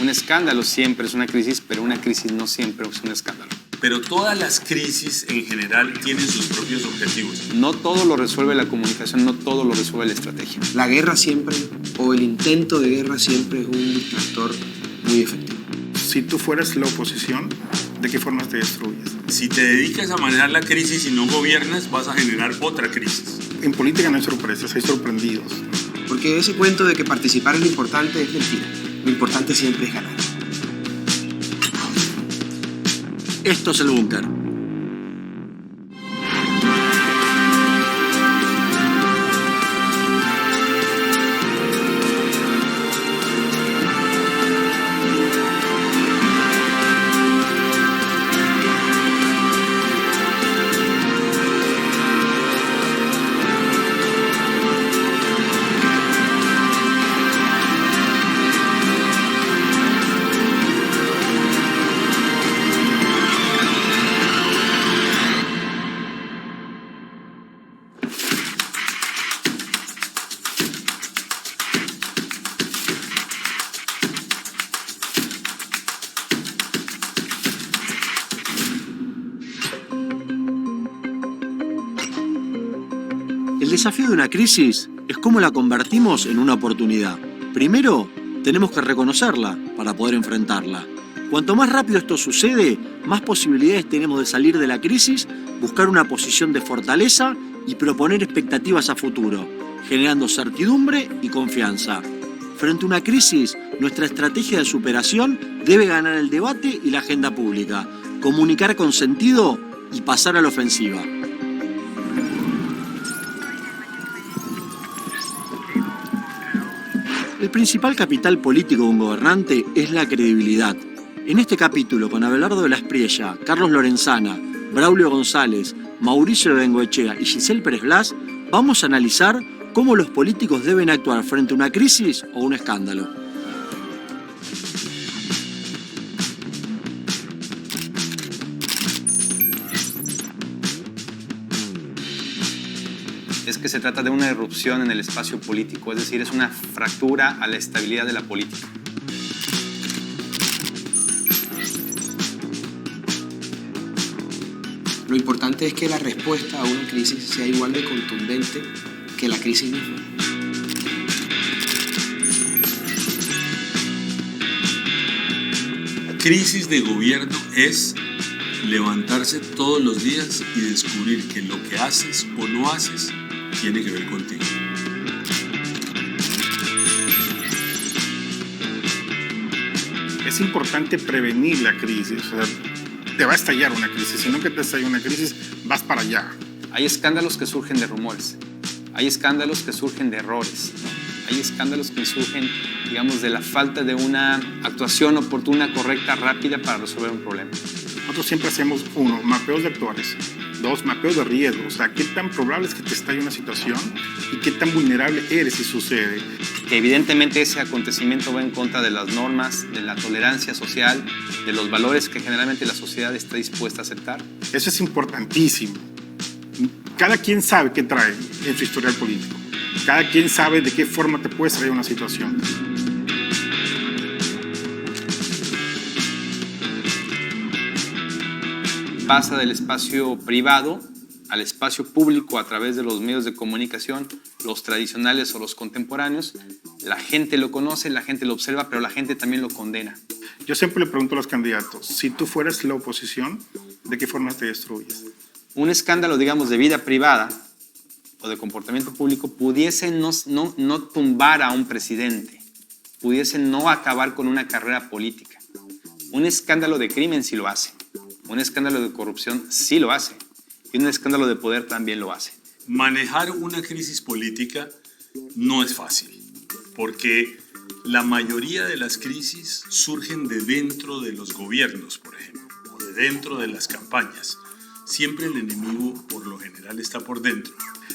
Un escándalo siempre es una crisis, pero una crisis no siempre es un escándalo. Pero todas las crisis en general tienen sus propios objetivos. No todo lo resuelve la comunicación, no todo lo resuelve la estrategia. La guerra siempre, o el intento de guerra siempre es un distractor muy efectivo. Si tú fueras la oposición, ¿de qué forma te destruyes? Si te dedicas a manejar la crisis y no gobiernas, vas a generar otra crisis. En política no hay sorpresas, hay sorprendidos. Porque ese cuento de que participar es lo importante es mentira. Lo importante siempre es ganar. Esto es El Búnker. El desafío de una crisis es cómo la convertimos en una oportunidad. Primero, tenemos que reconocerla para poder enfrentarla. Cuanto más rápido esto sucede, más posibilidades tenemos de salir de la crisis, buscar una posición de fortaleza y proponer expectativas a futuro, generando certidumbre y confianza. Frente a una crisis, nuestra estrategia de superación debe ganar el debate y la agenda pública, comunicar con sentido y pasar a la ofensiva. El principal capital político de un gobernante es la credibilidad. En este capítulo, con Abelardo de la Espriella, Carlos Lorenzana, Braulio González, Mauricio de Bengoechea y Giselle Pérez Blas, vamos a analizar cómo los políticos deben actuar frente a una crisis o un escándalo. Es que se trata de una irrupción en el espacio político, es decir, es una fractura a la estabilidad de la política. Lo importante es que la respuesta a una crisis sea igual de contundente que la crisis misma. Crisis de gobierno es levantarse todos los días y descubrir que lo que haces o no haces tiene que ver contigo. Es importante prevenir la crisis. O sea, te va a estallar una crisis. Si no que te estalla una crisis, vas para allá. Hay escándalos que surgen de rumores, hay escándalos que surgen de errores, ¿no? Hay escándalos que surgen, digamos, de la falta de una actuación oportuna, correcta, rápida para resolver un problema. Nosotros siempre hacemos, 1, mapeos de actores, 2, mapeos de riesgo. O sea, qué tan probable es que te estalle una situación y qué tan vulnerable eres si sucede. Que evidentemente ese acontecimiento va en contra de las normas, de la tolerancia social, de los valores que generalmente la sociedad está dispuesta a aceptar. Eso es importantísimo. Cada quien sabe qué trae en su historial político. Cada quien sabe de qué forma te puede traer una situación. Pasa del espacio privado al espacio público a través de los medios de comunicación, los tradicionales o los contemporáneos. La gente lo conoce, la gente lo observa, pero la gente también lo condena. Yo siempre le pregunto a los candidatos, si tú fueras la oposición, ¿de qué forma te destruyes? Un escándalo, digamos, de vida privada o de comportamiento público pudiese no tumbar a un presidente, pudiese no acabar con una carrera política. Un escándalo de crimen sí lo hace, un escándalo de corrupción sí lo hace y un escándalo de poder también lo hace. Manejar una crisis política no es fácil, porque la mayoría de las crisis surgen de dentro de los gobiernos, por ejemplo, o de dentro de las campañas. Siempre el enemigo, por lo general, está por dentro.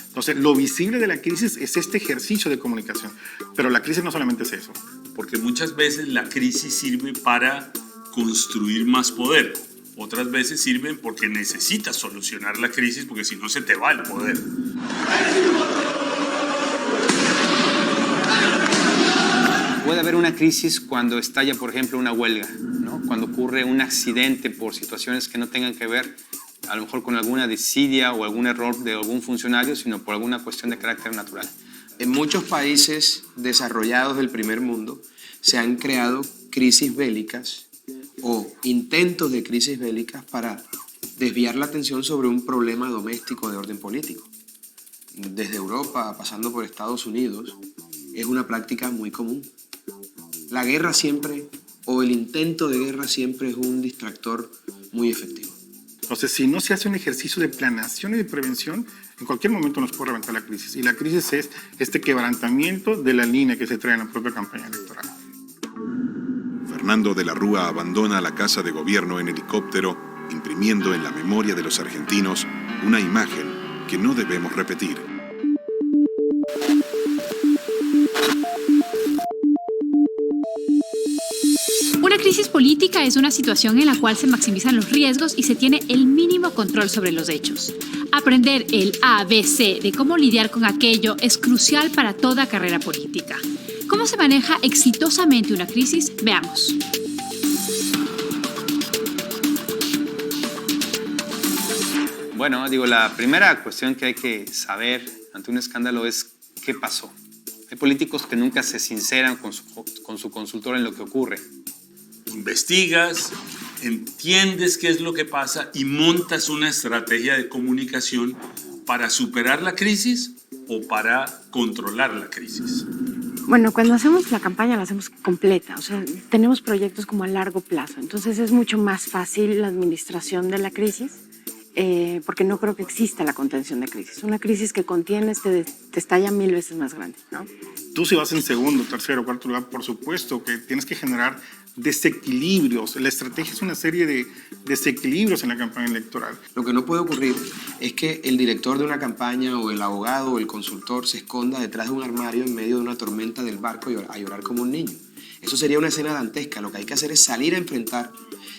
Entonces, lo visible de la crisis es este ejercicio de comunicación. Pero la crisis no solamente es eso. Porque muchas veces la crisis sirve para construir más poder. Otras veces sirven porque necesitas solucionar la crisis, porque si no se te va el poder. Puede haber una crisis cuando estalla, por ejemplo, una huelga, ¿no? Cuando ocurre un accidente por situaciones que no tengan que ver a lo mejor con alguna desidia o algún error de algún funcionario, sino por alguna cuestión de carácter natural. En muchos países desarrollados del primer mundo se han creado crisis bélicas o intentos de crisis bélicas para desviar la atención sobre un problema doméstico de orden político. Desde Europa, pasando por Estados Unidos, es una práctica muy común. La guerra siempre, o el intento de guerra siempre es un distractor muy efectivo. Entonces, si no se hace un ejercicio de planeación y de prevención, en cualquier momento nos puede reventar la crisis. Y la crisis es este quebrantamiento de la línea que se trae en la propia campaña electoral. Fernando de la Rúa abandona la casa de gobierno en helicóptero, imprimiendo en la memoria de los argentinos una imagen que no debemos repetir. Una crisis política es una situación en la cual se maximizan los riesgos y se tiene el mínimo control sobre los hechos. Aprender el ABC de cómo lidiar con aquello es crucial para toda carrera política. ¿Cómo se maneja exitosamente una crisis? Veamos. Bueno, la primera cuestión que hay que saber ante un escándalo es qué pasó. Hay políticos que nunca se sinceran con su consultor en lo que ocurre. Investigas, entiendes qué es lo que pasa y montas una estrategia de comunicación para superar la crisis o para controlar la crisis. Bueno, cuando hacemos la campaña la hacemos completa, o sea, tenemos proyectos como a largo plazo, entonces es mucho más fácil la administración de la crisis, porque no creo que exista la contención de crisis. Una crisis que contienes te estalla 1000 veces más grande, ¿no? Tú si vas en segundo, tercero, cuarto lugar, por supuesto que tienes que generar desequilibrios. La estrategia es una serie de desequilibrios en la campaña electoral. Lo que no puede ocurrir es que el director de una campaña o el abogado o el consultor se esconda detrás de un armario en medio de una tormenta del barco a llorar como un niño. Eso sería una escena dantesca. Lo que hay que hacer es salir a enfrentar,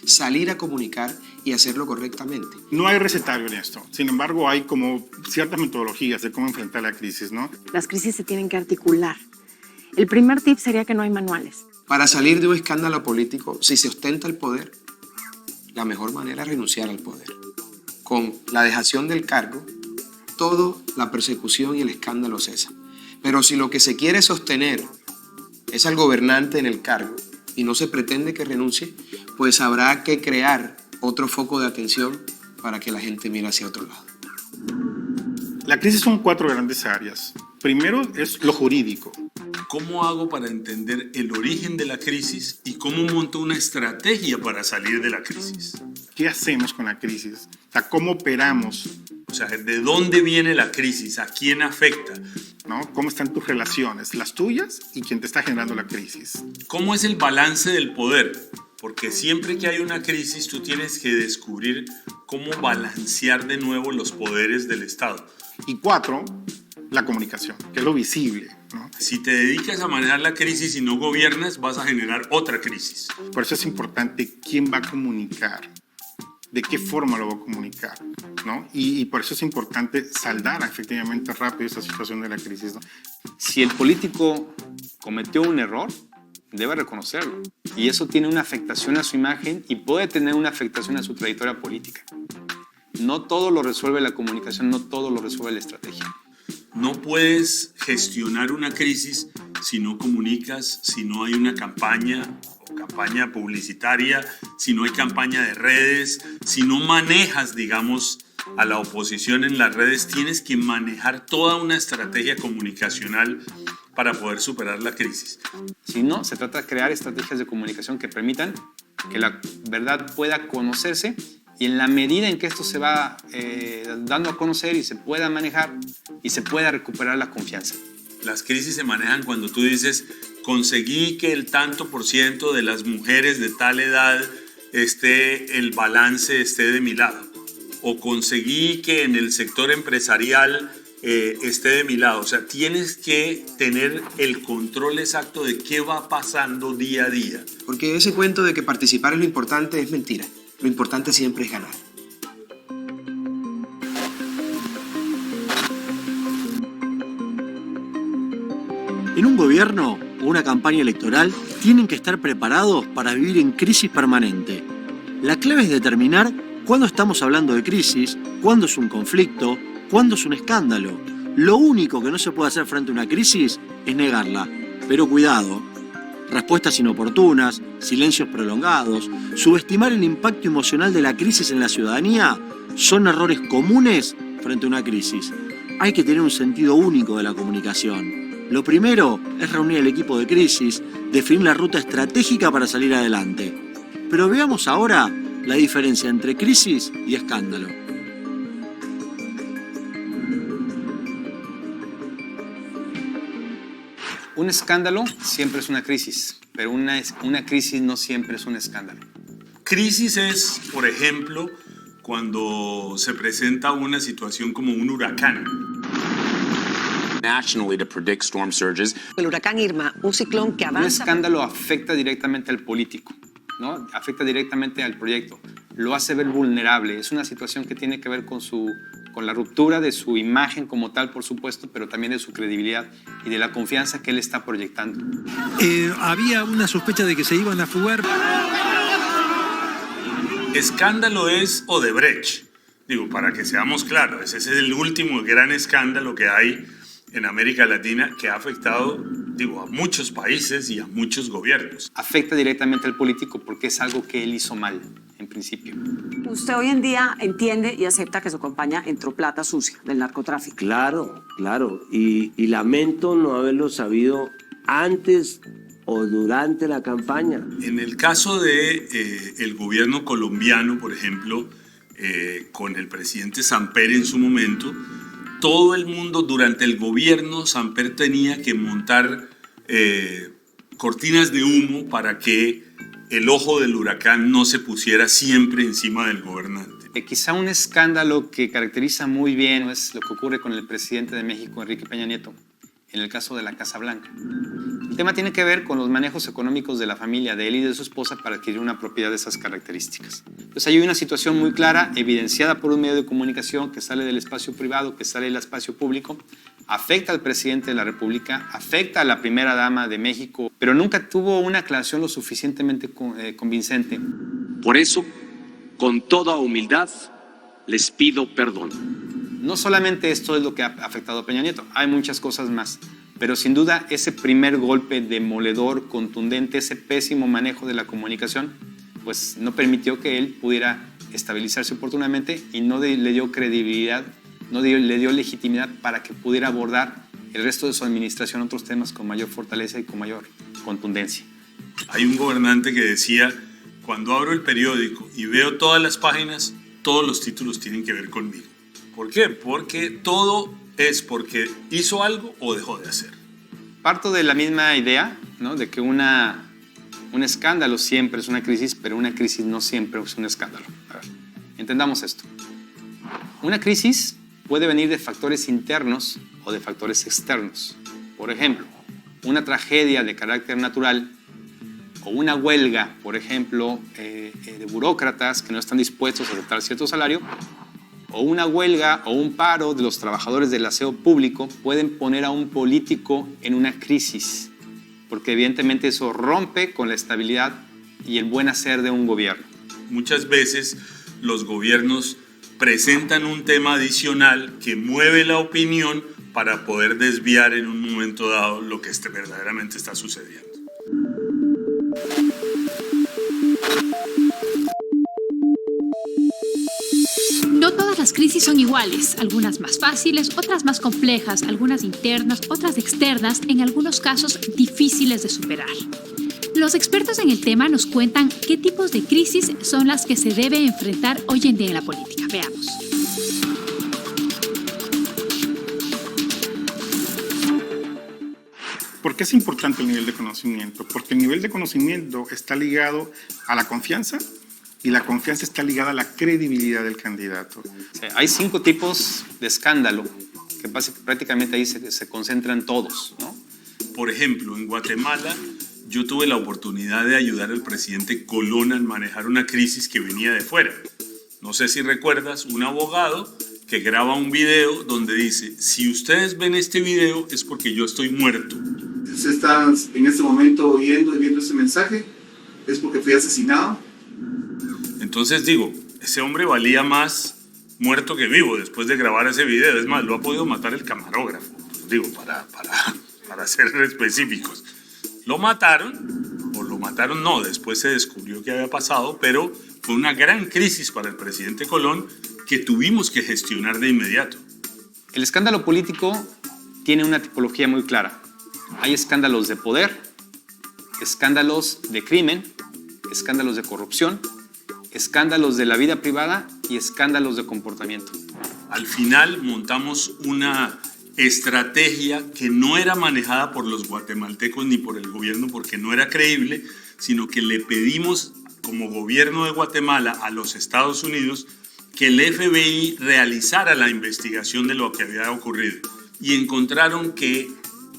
salir a comunicar y hacerlo correctamente. No hay recetario en esto. Sin embargo, hay como ciertas metodologías de cómo enfrentar la crisis, ¿no? Las crisis se tienen que articular. El primer tip sería que no hay manuales. Para salir de un escándalo político, si se ostenta el poder, la mejor manera es renunciar al poder. Con la dejación del cargo, toda la persecución y el escándalo cesa. Pero si lo que se quiere sostener es al gobernante en el cargo y no se pretende que renuncie, pues habrá que crear otro foco de atención para que la gente mire hacia otro lado. La crisis son 4 grandes áreas. Primero es lo jurídico. ¿Cómo hago para entender el origen de la crisis y cómo monto una estrategia para salir de la crisis? ¿Qué hacemos con la crisis? O sea, ¿cómo operamos? O sea, ¿de dónde viene la crisis? ¿A quién afecta? ¿No? ¿Cómo están tus relaciones? Las tuyas y quien te está generando la crisis. ¿Cómo es el balance del poder? Porque siempre que hay una crisis tú tienes que descubrir cómo balancear de nuevo los poderes del Estado. Y 4, la comunicación, que es lo visible, ¿no? Si te dedicas a manejar la crisis y no gobiernas, vas a generar otra crisis. Por eso es importante quién va a comunicar, de qué forma lo va a comunicar, ¿no? Y por eso es importante saldar efectivamente rápido esa situación de la crisis, ¿no? Si el político cometió un error, debe reconocerlo. Y eso tiene una afectación a su imagen y puede tener una afectación a su trayectoria política. No todo lo resuelve la comunicación, no todo lo resuelve la estrategia. No puedes gestionar una crisis si no comunicas, si no hay una campaña o campaña publicitaria, si no hay campaña de redes, si no manejas, digamos, a la oposición en las redes. Tienes que manejar toda una estrategia comunicacional para poder superar la crisis. Si no, se trata de crear estrategias de comunicación que permitan que la verdad pueda conocerse y en la medida en que esto se va dando a conocer y se pueda manejar y se pueda recuperar la confianza. Las crisis se manejan cuando tú dices, conseguí que el tanto por ciento de las mujeres de tal edad el balance esté de mi lado. O conseguí que en el sector empresarial esté de mi lado. O sea, tienes que tener el control exacto de qué va pasando día a día. Porque ese cuento de que participar es lo importante es mentira. Lo importante siempre es ganar. En un gobierno o una campaña electoral tienen que estar preparados para vivir en crisis permanente. La clave es determinar cuándo estamos hablando de crisis, cuándo es un conflicto, cuándo es un escándalo. Lo único que no se puede hacer frente a una crisis es negarla. Pero cuidado, respuestas inoportunas, silencios prolongados, subestimar el impacto emocional de la crisis en la ciudadanía son errores comunes frente a una crisis. Hay que tener un sentido único de la comunicación. Lo primero es reunir el equipo de crisis, definir la ruta estratégica para salir adelante. Pero veamos ahora la diferencia entre crisis y escándalo. Un escándalo siempre es una crisis, pero una crisis no siempre es un escándalo. Crisis es, por ejemplo, cuando se presenta una situación como un huracán. Nationally to predict storm surges. El huracán Irma, un ciclón que Un avanza. escándalo afecta directamente al político, ¿no? Afecta directamente al proyecto. Lo hace ver vulnerable. Es una situación que tiene que ver con la ruptura de su imagen como tal, por supuesto, pero también de su credibilidad y de la confianza que él está proyectando. Había una sospecha de que se iban a fugar. Escándalo es Odebrecht. Digo, para que seamos claros, ese es el último gran escándalo que hay en América Latina que ha afectado, digo, a muchos países y a muchos gobiernos. Afecta directamente al político porque es algo que él hizo mal, en principio. Usted hoy en día entiende y acepta que su compañía entró plata sucia del narcotráfico. Claro, claro. Y lamento no haberlo sabido antes o durante la campaña. En el caso de el gobierno colombiano, por ejemplo, con el presidente Samper en su momento, todo el mundo durante el gobierno Samper tenía que montar cortinas de humo para que el ojo del huracán no se pusiera siempre encima del gobernante. Quizá un escándalo que caracteriza muy bien es lo que ocurre con el presidente de México, Enrique Peña Nieto, en el caso de la Casa Blanca. El tema tiene que ver con los manejos económicos de la familia de él y de su esposa para adquirir una propiedad de esas características. Entonces hay una situación muy clara, evidenciada por un medio de comunicación que sale del espacio privado, que sale del espacio público, afecta al presidente de la República, afecta a la primera dama de México, pero nunca tuvo una aclaración lo suficientemente convincente. Por eso, con toda humildad, les pido perdón. No solamente esto es lo que ha afectado a Peña Nieto, hay muchas cosas más, pero sin duda ese primer golpe demoledor, contundente, ese pésimo manejo de la comunicación, pues no permitió que él pudiera estabilizarse oportunamente y no le dio credibilidad, le dio legitimidad para que pudiera abordar el resto de su administración otros temas con mayor fortaleza y con mayor contundencia. Hay un gobernante que decía, cuando abro el periódico y veo todas las páginas, todos los títulos tienen que ver conmigo. ¿Por qué? Porque todo es porque hizo algo o dejó de hacer. Parto de la misma idea, ¿no? De que un escándalo siempre es una crisis, pero una crisis no siempre es un escándalo. A ver, entendamos esto. Una crisis puede venir de factores internos o de factores externos. Por ejemplo, una tragedia de carácter natural o una huelga, por ejemplo, de burócratas que no están dispuestos a aceptar cierto salario, o una huelga o un paro de los trabajadores del aseo público pueden poner a un político en una crisis, porque evidentemente eso rompe con la estabilidad y el buen hacer de un gobierno. Muchas veces los gobiernos presentan un tema adicional que mueve la opinión para poder desviar en un momento dado lo que verdaderamente está sucediendo. No todas las crisis son iguales, algunas más fáciles, otras más complejas, algunas internas, otras externas, en algunos casos difíciles de superar. Los expertos en el tema nos cuentan qué tipos de crisis son las que se debe enfrentar hoy en día en la política. Veamos. ¿Por qué es importante el nivel de conocimiento? Porque el nivel de conocimiento está ligado a la confianza y la confianza está ligada a la credibilidad del candidato. Hay 5 tipos de escándalo que prácticamente ahí se concentran todos, ¿no? Por ejemplo, en Guatemala yo tuve la oportunidad de ayudar al presidente Colón a manejar una crisis que venía de fuera. No sé si recuerdas, un abogado que graba un video donde dice, si ustedes ven este video es porque yo estoy muerto. usted está en este momento oyendo y viendo este mensaje, es porque fui asesinado. Entonces digo, ese hombre valía más muerto que vivo después de grabar ese video. Es más, lo ha podido matar el camarógrafo. Pues digo, para ser específicos. Lo mataron, o lo mataron no, después se descubrió qué había pasado, pero fue una gran crisis para el presidente Colón que tuvimos que gestionar de inmediato. El escándalo político tiene una tipología muy clara. Hay escándalos de poder, escándalos de crimen, escándalos de corrupción, escándalos de la vida privada y escándalos de comportamiento. Al final montamos una estrategia que no era manejada por los guatemaltecos ni por el gobierno porque no era creíble, sino que le pedimos como gobierno de Guatemala a los Estados Unidos que el FBI realizara la investigación de lo que había ocurrido. Y encontraron que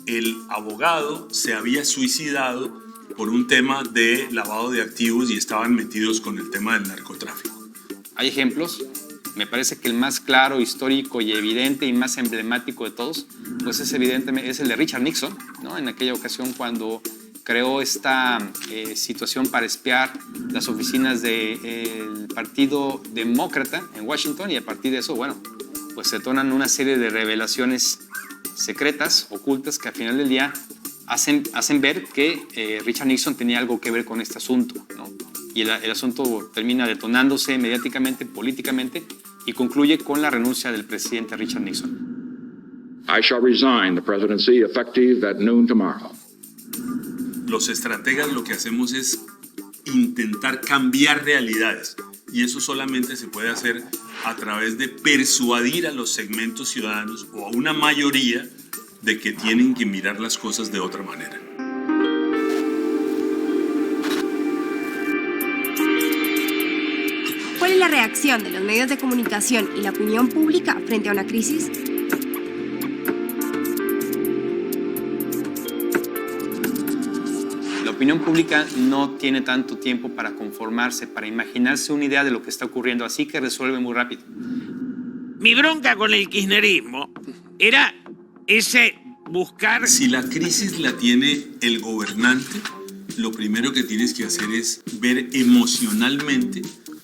el abogado se había suicidado por un tema de lavado de activos y estaban metidos con el tema del narcotráfico. Hay ejemplos. Me parece que el más claro, histórico y evidente y más emblemático de todos, pues es evidentemente es el de Richard Nixon, ¿no? En aquella ocasión cuando creó esta situación para espiar las oficinas del Partido Demócrata en Washington, y a partir de eso, bueno, pues se detonan una serie de revelaciones secretas, ocultas, que al final del día hacen ver que Richard Nixon tenía algo que ver con este asunto, ¿no? Y el asunto termina detonándose mediáticamente, políticamente, y concluye con la renuncia del presidente Richard Nixon. I shall resign the presidency effective at noon tomorrow. Los estrategas lo que hacemos es intentar cambiar realidades, y eso solamente se puede hacer a través de persuadir a los segmentos ciudadanos o a una mayoría de que tienen que mirar las cosas de otra manera. ¿Cuál es la reacción de los medios de comunicación y la opinión pública frente a una crisis? La opinión pública no tiene tanto tiempo para conformarse, para imaginarse una idea de lo que está ocurriendo, así que resuelve muy rápido. Mi bronca con el kirchnerismo era ese buscar... Si la crisis la tiene el gobernante, lo primero que tienes que hacer es ver emocionalmente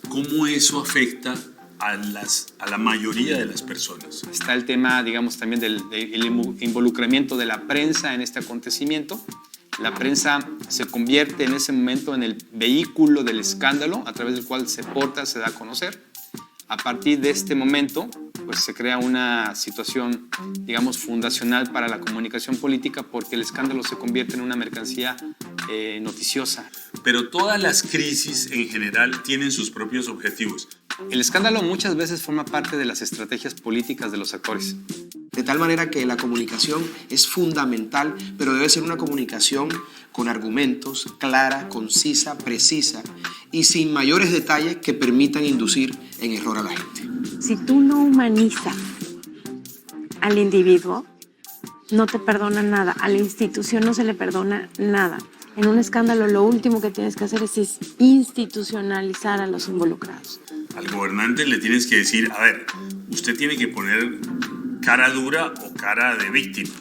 cómo eso afecta a la mayoría de las personas. Está el tema, digamos, también del involucramiento de la prensa en este acontecimiento. La prensa se convierte en ese momento en el vehículo del escándalo a través del cual se porta, se da a conocer. A partir de este momento, pues se crea una situación, digamos, fundacional para la comunicación política, porque el escándalo se convierte en una mercancía noticiosa. Pero todas las crisis en general tienen sus propios objetivos. El escándalo muchas veces forma parte de las estrategias políticas de los actores. De tal manera que la comunicación es fundamental, pero debe ser una comunicación con argumentos, clara, concisa, precisa y sin mayores detalles que permitan inducir en error a la gente. Si tú no humanizas al individuo, no te perdona nada. A la institución no se le perdona nada. En un escándalo lo último que tienes que hacer es institucionalizar a los involucrados. Al gobernante le tienes que decir, a ver, usted tiene que poner cara dura o cara de víctima.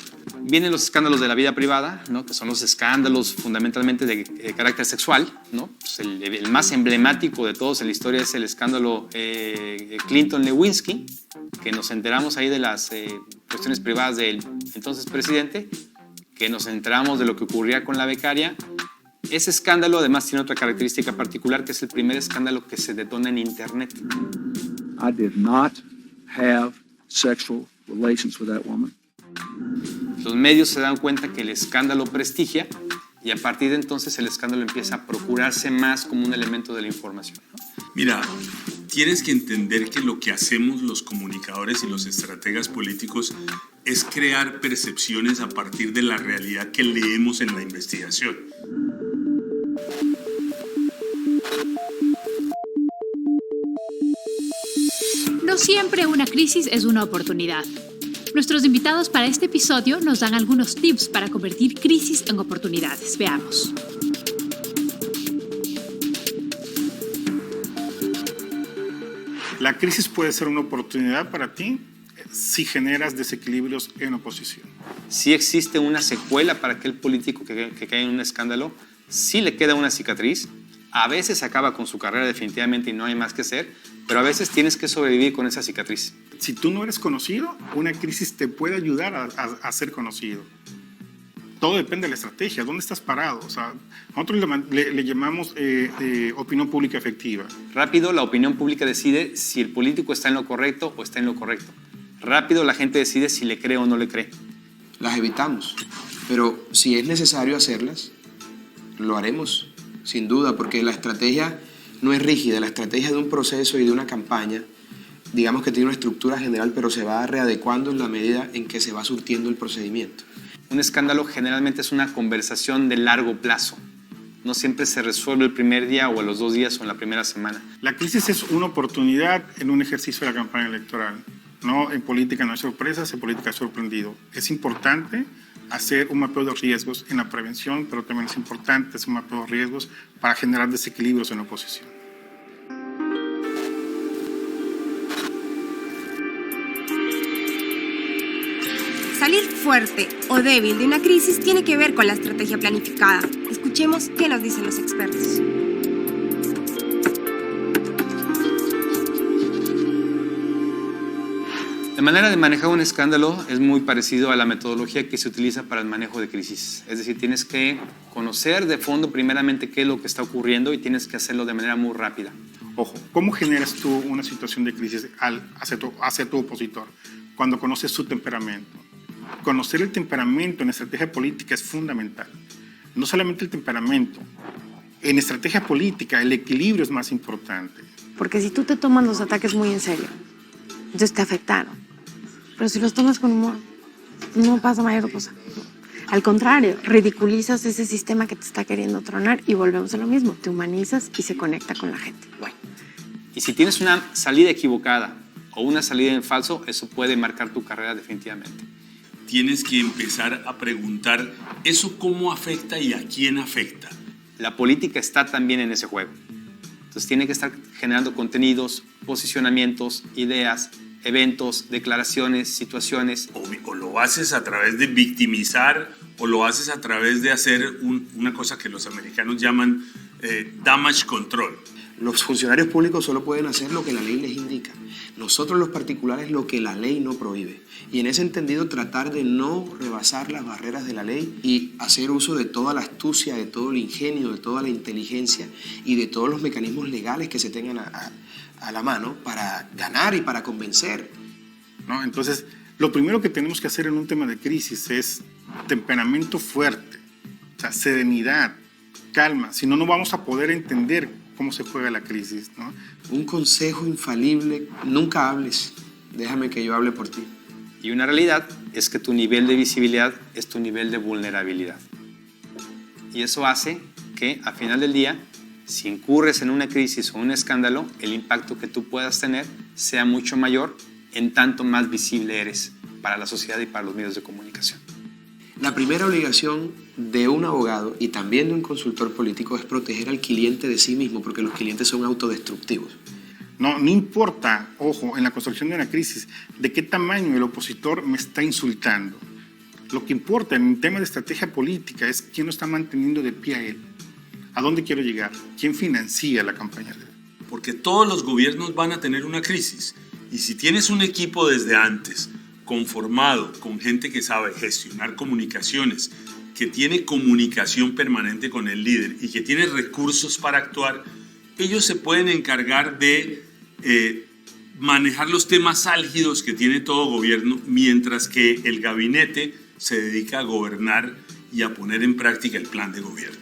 Vienen los escándalos de la vida privada, ¿no? Que son los escándalos fundamentalmente de carácter sexual, ¿no? Pues el más emblemático de todos en la historia es el escándalo Clinton-Lewinsky, que nos enteramos ahí de las cuestiones privadas del entonces presidente, que nos enteramos de lo que ocurría con la becaria. Ese escándalo además tiene otra característica particular, que es el primer escándalo que se detona en Internet. I did not have sexual relations with that woman. Los medios se dan cuenta que el escándalo prestigia, y a partir de entonces el escándalo empieza a procurarse más como un elemento de la información, ¿no? Mira, tienes que entender que lo que hacemos los comunicadores y los estrategas políticos es crear percepciones a partir de la realidad que leemos en la investigación. No siempre una crisis es una oportunidad. Nuestros invitados para este episodio nos dan algunos tips para convertir crisis en oportunidades. Veamos. La crisis puede ser una oportunidad para ti si generas desequilibrios en oposición. sí existe una secuela para aquel político que cae en un escándalo, sí le queda una cicatriz, a veces acaba con su carrera definitivamente y no hay más que hacer, pero a veces tienes que sobrevivir con esa cicatriz. Si tú no eres conocido, una crisis te puede ayudar a ser conocido. Todo depende de la estrategia, dónde estás parado. O sea, nosotros le llamamos opinión pública efectiva. Rápido, la opinión pública decide si el político está en lo correcto o está en lo correcto. Rápido, la gente decide si le cree o no le cree. Las evitamos, pero si es necesario hacerlas, lo haremos, sin duda, porque la estrategia no es rígida. La estrategia de un proceso y de una campaña, digamos que tiene una estructura general, pero se va readecuando en la medida en que se va surtiendo el procedimiento. Un escándalo generalmente es una conversación de largo plazo. No siempre se resuelve el primer día o a los 2 días o en la primera semana. La crisis es una oportunidad en un ejercicio de la campaña electoral. No, en política no hay sorpresas, en política hay sorprendido. Es importante hacer un mapeo de riesgos en la prevención, pero también es importante hacer un mapeo de riesgos para generar desequilibrios en la oposición. Salir fuerte o débil de una crisis tiene que ver con la estrategia planificada. Escuchemos qué nos dicen los expertos. La manera de manejar un escándalo es muy parecido a la metodología que se utiliza para el manejo de crisis. Es decir, tienes que conocer de fondo primeramente qué es lo que está ocurriendo y tienes que hacerlo de manera muy rápida. Ojo, ¿cómo generas tú una situación de crisis hacia tu opositor? Cuando conoces su temperamento. Conocer el temperamento en estrategia política es fundamental. No solamente el temperamento. En estrategia política el equilibrio es más importante. Porque si tú te tomas los ataques muy en serio, entonces te afectaron. Pero si los tomas con humor, no pasa mayor cosa. Al contrario, ridiculizas ese sistema que te está queriendo tronar y volvemos a lo mismo. Te humanizas y se conecta con la gente. Bueno. Y si tienes una salida equivocada o una salida en falso, eso puede marcar tu carrera definitivamente. Tienes que empezar a preguntar, ¿eso cómo afecta y a quién afecta? La política está también en ese juego. Entonces tiene que estar generando contenidos, posicionamientos, ideas, eventos, declaraciones, situaciones. O lo haces a través de victimizar o lo haces a través de hacer una cosa que los americanos llaman damage control. Los funcionarios públicos solo pueden hacer lo que la ley les indica. Nosotros los particulares lo que la ley no prohíbe. Y en ese entendido tratar de no rebasar las barreras de la ley y hacer uso de toda la astucia, de todo el ingenio, de toda la inteligencia y de todos los mecanismos legales que se tengan a la mano para ganar y para convencer. ¿No? Entonces, lo primero que tenemos que hacer en un tema de crisis es temperamento fuerte, o sea, serenidad, calma. Si no, no vamos a poder entender cómo se juega la crisis, ¿no? Un consejo infalible, nunca hables, déjame que yo hable por ti. Y una realidad es que tu nivel de visibilidad es tu nivel de vulnerabilidad. Y eso hace que, al final del día, si incurres en una crisis o un escándalo, el impacto que tú puedas tener sea mucho mayor, en tanto más visible eres para la sociedad y para los medios de comunicación. La primera obligación de un abogado y también de un consultor político es proteger al cliente de sí mismo, porque los clientes son autodestructivos. No importa, ojo, en la construcción de una crisis, de qué tamaño el opositor me está insultando. Lo que importa en un tema de estrategia política es quién lo está manteniendo de pie a él. ¿A dónde quiero llegar? ¿Quién financia la campaña de él? Porque todos los gobiernos van a tener una crisis. Y si tienes un equipo desde antes, conformado con gente que sabe gestionar comunicaciones, que tiene comunicación permanente con el líder y que tiene recursos para actuar, ellos se pueden encargar de manejar los temas álgidos que tiene todo gobierno, mientras que el gabinete se dedica a gobernar y a poner en práctica el plan de gobierno.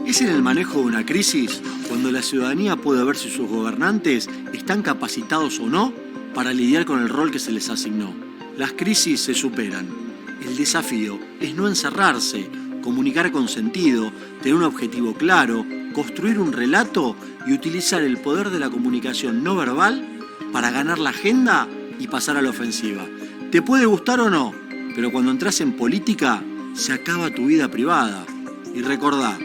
Es en el manejo de una crisis cuando la ciudadanía puede ver si sus gobernantes están capacitados o no para lidiar con el rol que se les asignó. Las crisis se superan. El desafío es no encerrarse, comunicar con sentido, tener un objetivo claro, construir un relato y utilizar el poder de la comunicación no verbal para ganar la agenda y pasar a la ofensiva. Te puede gustar o no, pero cuando entras en política se acaba tu vida privada. Y recordá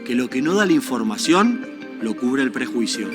que lo que no da la información lo cubre el prejuicio.